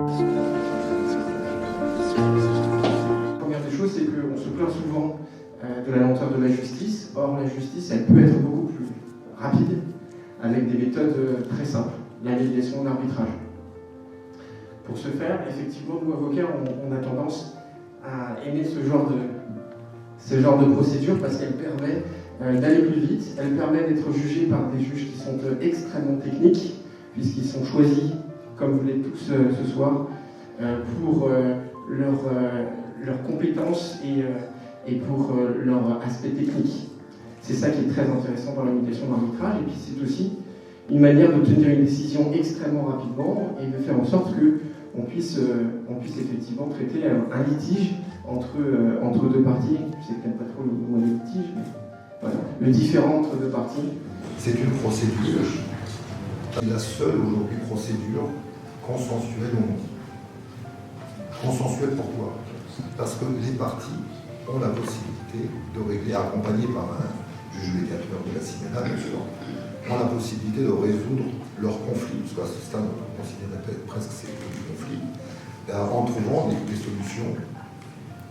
La première des choses, c'est qu'on se plaint souvent de la lenteur de la justice. Or, la justice, elle peut être beaucoup plus rapide avec des méthodes très simples, la médiation, l'arbitrage. Pour ce faire, effectivement, nous, avocats, on a tendance à aimer ce genre de procédure parce qu'elle permet d'aller plus vite, elle permet d'être jugée par des juges qui sont extrêmement techniques, puisqu'ils sont choisis, comme vous l'êtes tous ce soir, pour leurs compétences et pour leur aspect technique. C'est ça qui est très intéressant dans la médiation d'arbitrage, et puis c'est aussi une manière d'obtenir une décision extrêmement rapidement et de faire en sorte qu'on puisse effectivement traiter un litige entre deux parties. Je sais peut-être pas trop le mot de litige, mais voilà, le différend entre deux parties. C'est une procédure, la seule aujourd'hui procédure consensuelle au monde. Consensuelle pourquoi? Parce que les parties ont la possibilité de régler, accompagnées par un juge médiateur de la CIMEDA, bien sûr, ont la possibilité de résoudre leurs conflits, parce qu'à ce stade, on considérait presque que c'est du conflit, en trouvant des solutions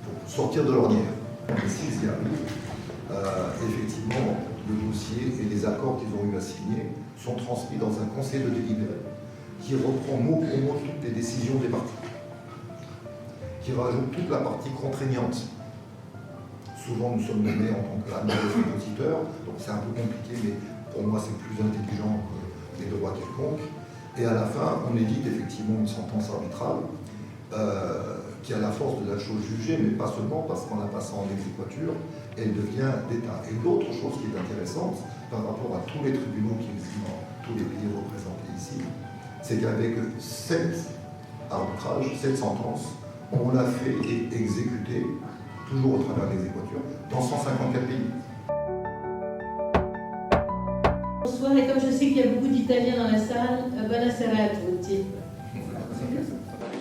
pour sortir de l'ornière. Et s'ils y arrivent, effectivement, le dossier et les accords qu'ils ont eu à signer sont transmis dans un conseil de délibéré qui reprend mot pour mot toutes les décisions des parties, qui rajoute toute la partie contraignante. Souvent, nous sommes nommés en tant que oppositeurs, donc c'est un peu compliqué, mais pour moi, c'est plus intelligent que les droits quelconques. Et à la fin, on édite effectivement une sentence arbitrale qui a la force de la chose jugée, mais pas seulement parce qu'en la passant en exéquature, elle devient d'État. Et l'autre chose qui est intéressante par rapport à tous les tribunaux qui existent dans tous les pays représentés ici, c'est qu'avec 7 arbitrages, 7 sentences, on l'a fait et exécuté, toujours au travers de l'exéquature, dans 154 pays. Bonsoir, et comme je sais qu'il y a beaucoup d'Italiens dans la salle, buonasera a tutti.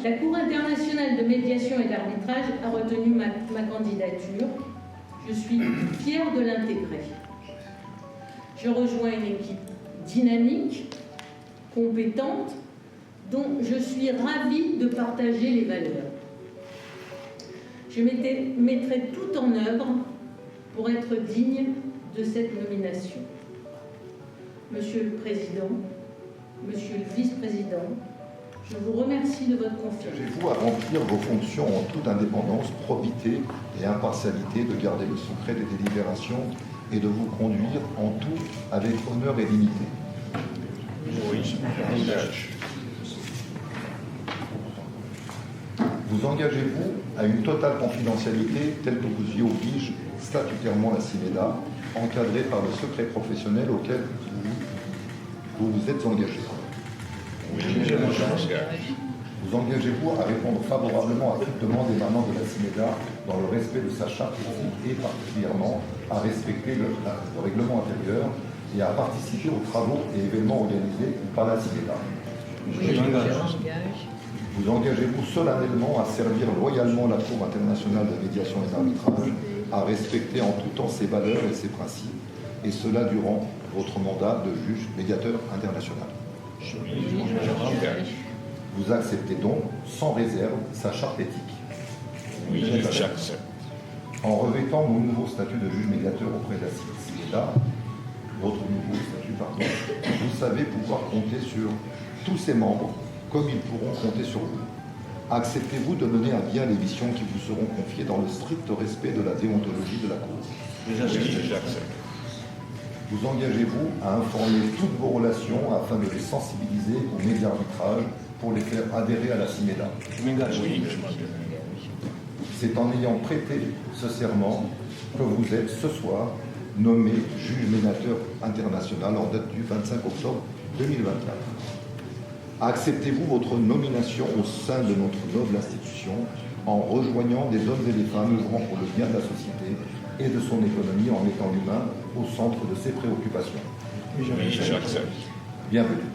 La Cour internationale de médiation et d'arbitrage a retenu ma candidature. Je suis fière de l'intégrer. Je rejoins une équipe dynamique, compétente, dont je suis ravie de partager les valeurs. Je mettrai tout en œuvre pour être digne de cette nomination. Monsieur le Président, Monsieur le Vice-président, je vous remercie de votre confiance. Engagez-vous à remplir vos fonctions en toute indépendance, probité et impartialité, de garder le secret des délibérations et de vous conduire en tout avec honneur et dignité. Oui, je m'engage. Vous engagez-vous à une totale confidentialité telle que vous y oblige statutairement la CIMEDA, encadrée par le secret professionnel auquel vous vous êtes engagé? Oui, je m'engage. Vous engagez-vous à répondre favorablement à toute demande émanant de la CIMEDA dans le respect de sa charte éthique et particulièrement à respecter le règlement intérieur et à participer aux travaux et événements organisés par la CIMEDA? Oui, je m'engage. Vous engagez-vous solennellement à servir loyalement la Cour internationale de médiation et d'arbitrage, à respecter en tout temps ses valeurs et ses principes, et cela durant votre mandat de juge médiateur international? Oui, je m'engage. Vous acceptez donc, sans réserve, sa charte éthique? Oui, j'accepte. En revêtant vos nouveaux statuts de juge médiateur auprès de la CIMEDA, votre nouveau statut, pardon, vous savez pouvoir compter sur tous ses membres, comme ils pourront compter sur vous. Acceptez-vous de mener à bien les missions qui vous seront confiées dans le strict respect de la déontologie de la Cour? Oui, j'accepte. Vous engagez-vous à informer toutes vos relations afin de les sensibiliser aux médias d'arbitrage pour les faire adhérer à la CIMEDA? Je m'engage. Oui, je m'engage. C'est en ayant prêté ce serment que vous êtes ce soir nommé juge médiateur international en date du 25 octobre 2024. Acceptez-vous votre nomination au sein de notre noble institution en rejoignant des hommes et des femmes œuvrant pour le bien de la société et de son économie en mettant l'humain au centre de ses préoccupations? Oui, j'accepte. Bienvenue.